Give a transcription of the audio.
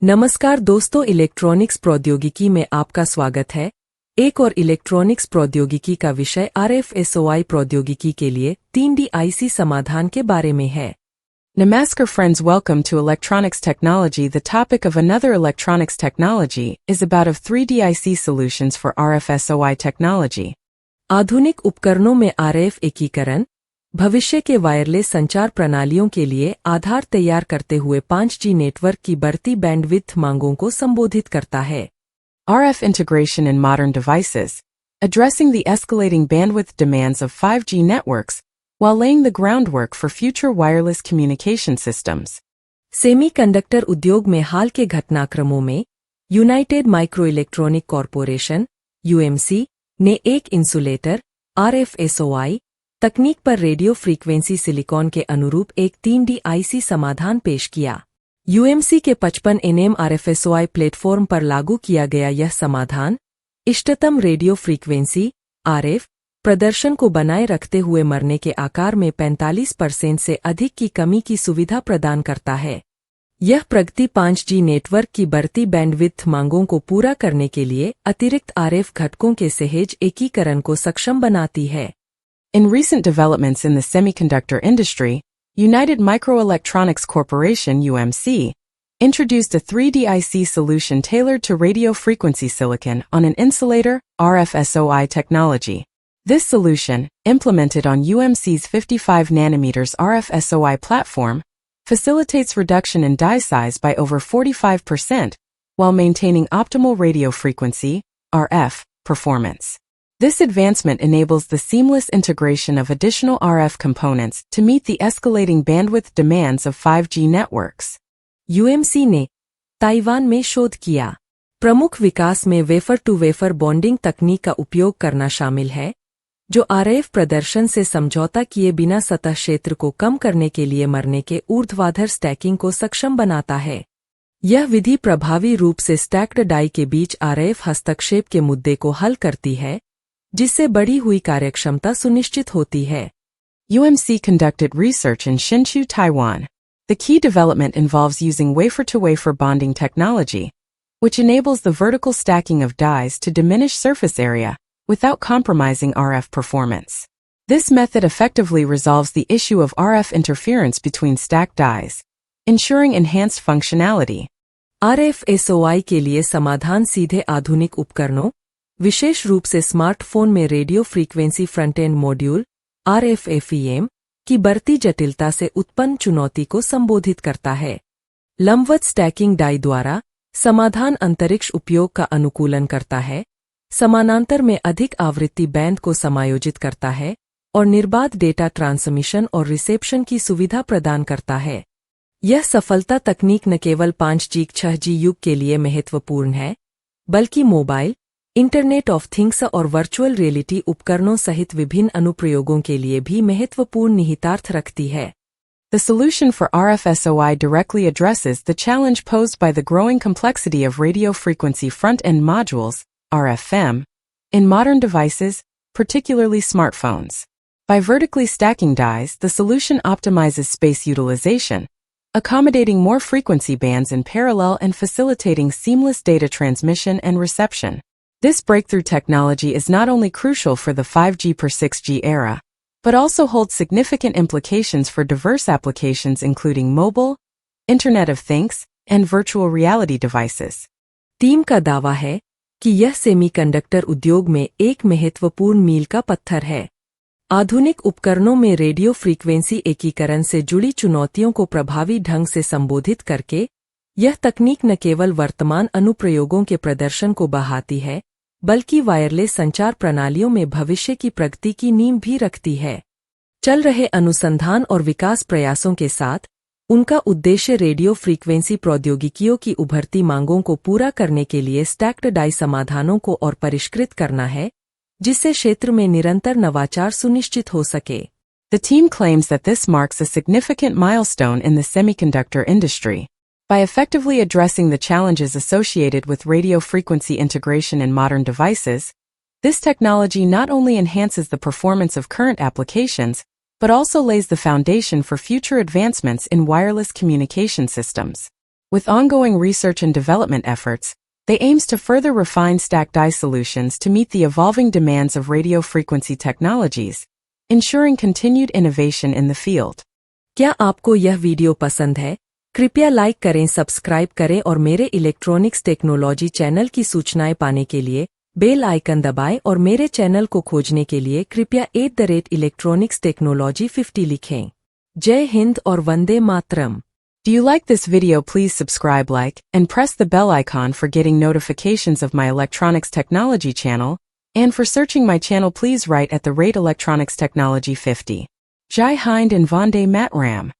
नमस्कार दोस्तों, इलेक्ट्रॉनिक्स प्रौद्योगिकी में आपका स्वागत है। एक और इलेक्ट्रॉनिक्स प्रौद्योगिकी का विषय RF-SOI प्रौद्योगिकी के लिए 3D IC समाधान के बारे में है। Namaskar friends, welcome to Electronics Technology. The topic of another electronics technology is about of 3D IC solutions for RF-SOI technology. आधुनिक उपकरणों में RF एकीकरण भविष्य के वायरलेस संचार प्रणालियों के लिए आधार तैयार करते हुए 5G नेटवर्क की बढ़ती बैंडविड्थ मांगों को संबोधित करता है। RF integration in modern devices, addressing the escalating bandwidth demands of 5G networks, while laying the groundwork for future wireless communication systems. Semiconductor उद्योग में हाल के घटनाक्रमों में यूनाइटेड माइक्रोइलेक्ट्रॉनिक कॉरपोरेशन (UMC) ने एक इंसुलेटर RF-SOI तकनीक पर रेडियो फ्रीक्वेंसी सिलिकॉन के अनुरूप एक 3D IC समाधान पेश किया। UMC के 55 nm RF-SOI प्लेटफॉर्म पर लागू किया गया यह समाधान इष्टतम रेडियो फ्रीक्वेंसी RF प्रदर्शन को बनाए रखते हुए मरने के आकार में 45% से अधिक की कमी की सुविधा प्रदान करता है। यह प्रगति 5G नेटवर्क की बढ़ती बैंडविड्थ मांगों को पूरा करने के लिए अतिरिक्त RF घटकों के सहज एकीकरण को सक्षम बनाती है। In recent developments in the semiconductor industry, United Microelectronics Corporation (UMC) introduced a 3D IC solution tailored to radio frequency silicon on an insulator RF-SOI technology. This solution, implemented on UMC's 55 nanometers RF-SOI platform, facilitates reduction in die size by over 45% while maintaining optimal radio frequency RF performance. This advancement enables the seamless integration of additional RF components to meet the escalating bandwidth demands of 5G networks. UMC ने Taiwan में शोध किया। प्रमुख विकास में wafer to wafer bonding तकनीक का उपयोग करना शामिल है, जो RF प्रदर्शन से समझौता किए बिना सतह क्षेत्र को कम करने के लिए मरने के ऊर्ध्वाधर स्टैकिंग को सक्षम बनाता है। यह विधि प्रभावी रूप से स्टैक्ड डाई के बीच RF हस्तक्षेप के मुद्दे को हल करती है, जिससे बढ़ी हुई कार्यक्षमता सुनिश्चित होती है। UMC conducted research in Hsinchu, Taiwan. The key development involves using wafer-to-wafer bonding technology, which enables the vertical stacking of dies to diminish surface area without compromising RF performance. This method effectively resolves the issue of RF interference between stacked dies, ensuring enhanced functionality. RF-SOI के लिए समाधान सीधे आधुनिक उपकरणों, विशेष रूप से smartphone में radio frequency front end module RF-FEM की बढ़ती जटिलता से उत्पन्न चुनौती को संबोधित करता है। लंबवत स्टैकिंग डाई द्वारा समाधान अंतरिक्ष उपयोग का अनुकूलन करता है, समानांतर में अधिक आवृत्ति बैंड को समायोजित करता है और निर्बाध डेटा ट्रांसमिशन और रिसेप्शन की सुविधा प्रदान करता है। यह सफलता तकनीक न केवल 5G 6G युग के लिए महत्वपूर्ण है, बल्कि मोबाइल, इंटरनेट ऑफ थिंग्स और वर्चुअल रियलिटी उपकरणों सहित विभिन्न अनुप्रयोगों के लिए भी महत्वपूर्ण निहितार्थ रखती है। The solution for RF-SOI directly addresses the challenge posed by the growing complexity of radio frequency front-end modules, RFM, in modern devices, particularly smartphones. By vertically stacking dies, the solution optimizes space utilization, accommodating more frequency bands in parallel and facilitating seamless data transmission and reception. This breakthrough technology is not only crucial for the 5G per 6G era, but also holds significant implications for diverse applications including mobile, Internet of Things, and virtual reality devices. Team का दावा है कि यह semiconductor उद्योग में एक महत्वपूर्ण मील का पत्थर है। आधुनिक उपकरणों में रेडियो फ्रीक्वेंसी एकीकरण से जुड़ी चुनौतियों को प्रभावी ढंग से संबोधित करके, यह तकनीक न केवल वर्तमान अनुप्रयोगों के प्रदर्शन को बढ़ाती है, बल्कि वायरलेस संचार प्रणालियों में भविष्य की प्रगति की नींव भी रखती है। चल रहे अनुसंधान और विकास प्रयासों के साथ, उनका उद्देश्य रेडियो फ्रीक्वेंसी प्रौद्योगिकियों की उभरती मांगों को पूरा करने के लिए स्टैक्ड डाई समाधानों को और परिष्कृत करना है, जिससे क्षेत्र में निरंतर नवाचार सुनिश्चित हो सके। The team claims that this marks a significant milestone in the semiconductor industry. By effectively addressing the challenges associated with radio frequency integration in modern devices, this technology not only enhances the performance of current applications, but also lays the foundation for future advancements in wireless communication systems. With ongoing research and development efforts, they aims to further refine stacked die solutions to meet the evolving demands of radio frequency technologies, ensuring continued innovation in the field. क्या आपको यह video पसंद है? कृपया like करें, subscribe करें और मेरे इलेक्ट्रॉनिक्स टेक्नोलॉजी चैनल की सूचनाएं पाने के लिए बेल आइकन दबाएं और मेरे चैनल को खोजने के लिए कृपया @electronics-technology50 लिखें। जय हिंद और Vande Mataram. Do you like this video? Please subscribe, like, and press the bell icon for getting notifications of my electronics technology channel, and for searching my channel please write at the rate electronics technology 50. Jai Hind and Vande Matram.